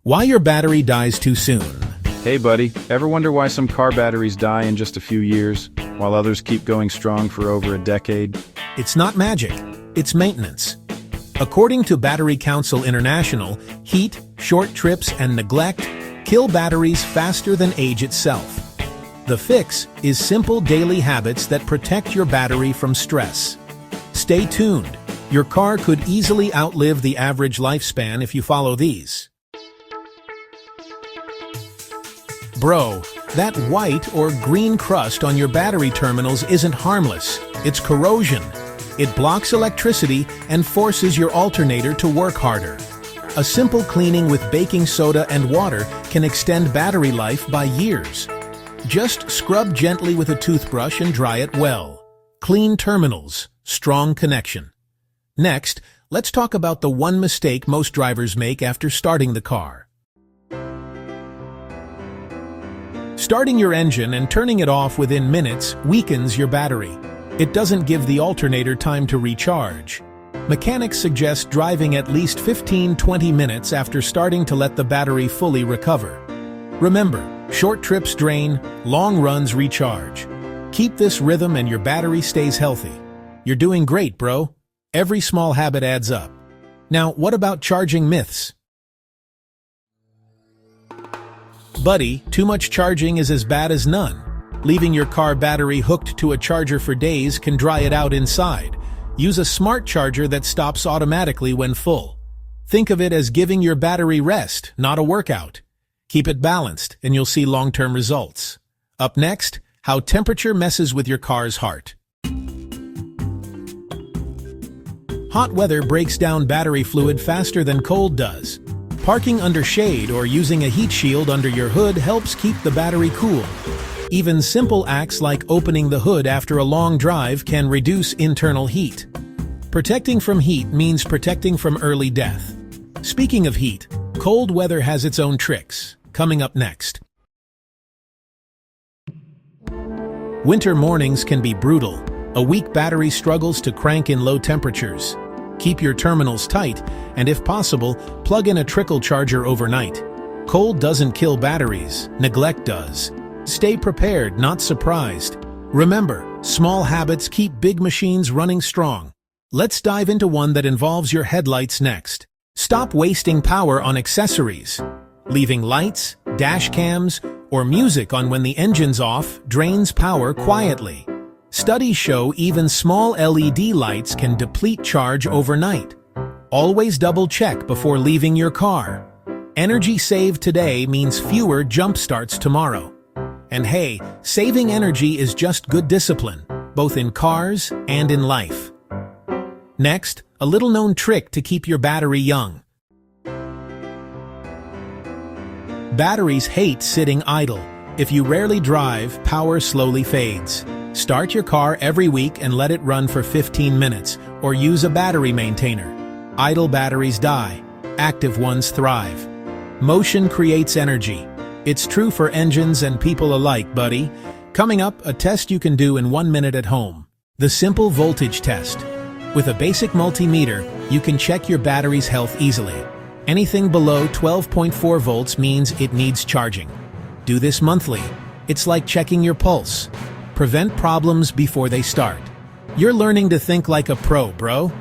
Why your battery dies too soon. Hey buddy, ever wonder why some car batteries die in just a few years, while others keep going strong for over a decade? It's not magic, it's maintenance. According to Battery Council International, heat, short trips, and neglect kill batteries faster than age itself. The fix is simple daily habits that protect your battery from stress. Stay tuned. Your car could easily outlive the average lifespan if you follow these. Bro, that white or green crust on your battery terminals isn't harmless. It's corrosion. It blocks electricity and forces your alternator to work harder. A simple cleaning with baking soda and water can extend battery life by years. Just scrub gently with a toothbrush and dry it well. Clean terminals, strong connection. Next, let's talk about the one mistake most drivers make after starting the car. Starting your engine and turning it off within minutes weakens your battery. It doesn't give the alternator time to recharge. Mechanics suggest driving at least 15-20 minutes after starting to let the battery fully recover. Remember, short trips drain, long runs recharge. Keep this rhythm and your battery stays healthy. You're doing great, bro. Every small habit adds up. Now, what about charging myths? Buddy, too much charging is as bad as none. Leaving your car battery hooked to a charger for days can dry it out inside. Use a smart charger that stops automatically when full. Think of it as giving your battery rest, not a workout. Keep it balanced, and you'll see long-term results. Up next, how temperature messes with your car's heart. Hot weather breaks down battery fluid faster than cold does. Parking under shade or using a heat shield under your hood helps keep the battery cool. Even simple acts like opening the hood after a long drive can reduce internal heat. Protecting from heat means protecting from early death. Speaking of heat, cold weather has its own tricks. Coming up next. Winter mornings can be brutal. A weak battery struggles to crank in low temperatures. Keep your terminals tight, and if possible, plug in a trickle charger overnight. Cold doesn't kill batteries, neglect does. Stay prepared, not surprised. Remember, small habits keep big machines running strong. Let's dive into one that involves your headlights next. Stop wasting power on accessories. Leaving lights, dash cams, or music on when the engine's off drains power quietly. Studies show even small LED lights can deplete charge overnight. Always double-check before leaving your car. Energy saved today means fewer jump starts tomorrow. And hey, saving energy is just good discipline, both in cars and in life. Next, a little-known trick to keep your battery young. Batteries hate sitting idle. If you rarely drive, power slowly fades. Start your car every week and let it run for 15 minutes, or use a battery maintainer. Idle batteries die. Active ones thrive. Motion creates energy. It's true for engines and people alike, buddy. Coming up, a test you can do in 1 minute at home. The simple voltage test. With a basic multimeter, you can check your battery's health easily. Anything below 12.4 volts means it needs charging. Do this monthly. It's like checking your pulse. Prevent problems before they start. You're learning to think like a pro, bro.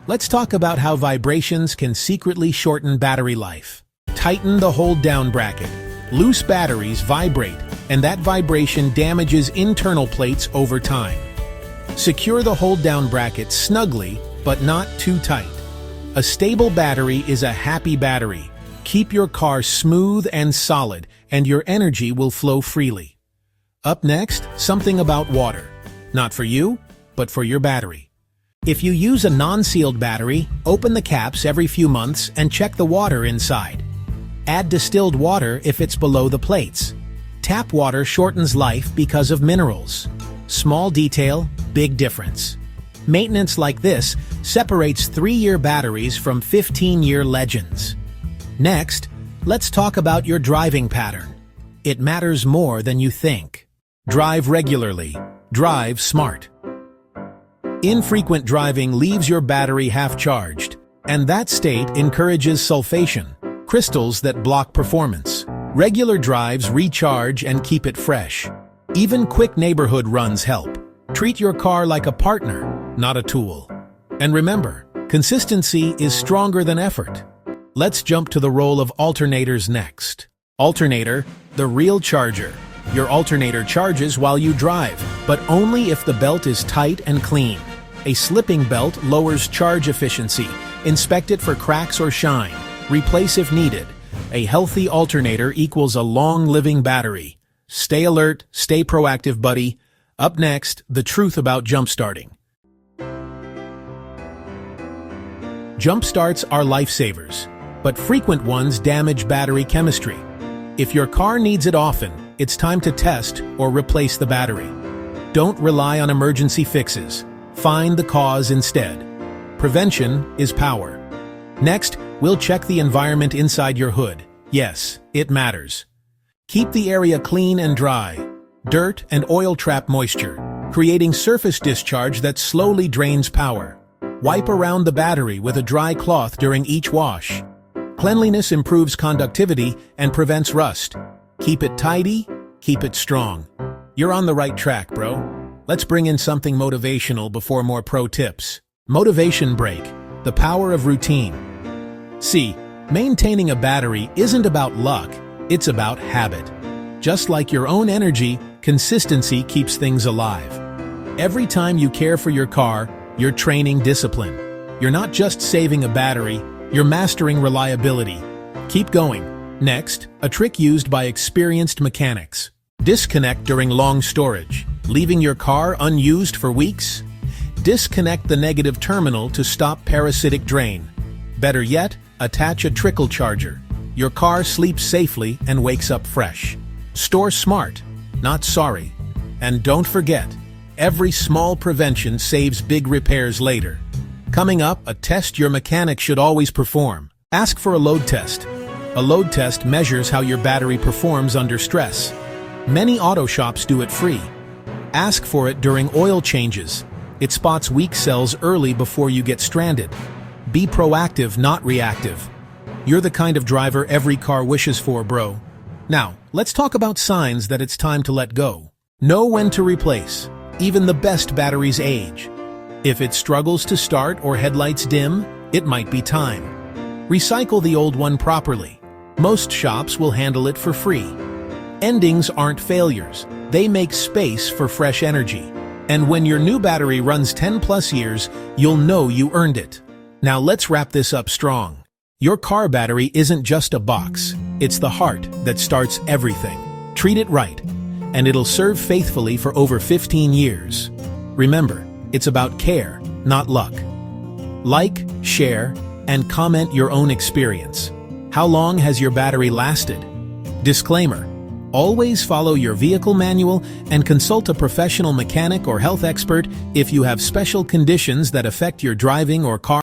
Let's talk about how vibrations can secretly shorten battery life. Tighten the hold-down bracket. Loose batteries vibrate, and that vibration damages internal plates over time. Secure the hold-down bracket snugly, but not too tight. A stable battery is a happy battery. Keep your car smooth and solid, and your energy will flow freely. Up next, something about water. Not for you, but for your battery. If you use a non-sealed battery, open the caps every few months and check the water inside. Add distilled water if it's below the plates. Tap water shortens life because of minerals. Small detail, big difference. Maintenance like this separates 3-year batteries from 15-year legends. Next, let's talk about your driving pattern. It matters more than you think. Drive regularly. Drive smart. Infrequent driving leaves your battery half-charged, and that state encourages sulfation, crystals that block performance. Regular drives recharge and keep it fresh. Even quick neighborhood runs help. Treat your car like a partner, not a tool. And remember, consistency is stronger than effort. Let's jump to the role of alternators next. Alternator, the real charger. Your alternator charges while you drive, but only if the belt is tight and clean. A slipping belt lowers charge efficiency. Inspect it for cracks or shine. Replace if needed. A healthy alternator equals a long-living battery. Stay alert, stay proactive, buddy. Up next, the truth about jump-starting. Jump starts are lifesavers, but frequent ones damage battery chemistry. If your car needs it often, it's time to test or replace the battery. Don't rely on emergency fixes. Find the cause instead. Prevention is power. Next, we'll check the environment inside your hood. Yes, it matters. Keep the area clean and dry. Dirt and oil trap moisture, creating surface discharge that slowly drains power. Wipe around the battery with a dry cloth during each wash. Cleanliness improves conductivity and prevents rust. Keep it tidy, keep it strong. You're on the right track, bro. Let's bring in something motivational before more pro tips. Motivation break, the power of routine. See, maintaining a battery isn't about luck, it's about habit. Just like your own energy, consistency keeps things alive. Every time you care for your car, you're training discipline. You're not just saving a battery, you're mastering reliability. Keep going. Next, a trick used by experienced mechanics. Disconnect during long storage, leaving your car unused for weeks. Disconnect the negative terminal to stop parasitic drain. Better yet, attach a trickle charger. Your car sleeps safely and wakes up fresh. Store smart, not sorry. And don't forget, every small prevention saves big repairs later. Coming up, a test your mechanic should always perform. Ask for a load test. A load test measures how your battery performs under stress. Many auto shops do it free. Ask for it during oil changes. It spots weak cells early before you get stranded. Be proactive, not reactive. You're the kind of driver every car wishes for, bro. Now, let's talk about signs that it's time to let go. Know when to replace. Even the best batteries age. If it struggles to start or headlights dim, it might be time. Recycle the old one properly. Most shops will handle it for free. Endings aren't failures. They make space for fresh energy. And when your new battery runs 10+ years, you'll know you earned it. Now let's wrap this up strong. Your car battery isn't just a box. It's the heart that starts everything. Treat it right, and it'll serve faithfully for over 15 years. Remember, it's about care, not luck. Like, share, and comment your own experience. How long has your battery lasted? Disclaimer: always follow your vehicle manual and consult a professional mechanic or health expert if you have special conditions that affect your driving or car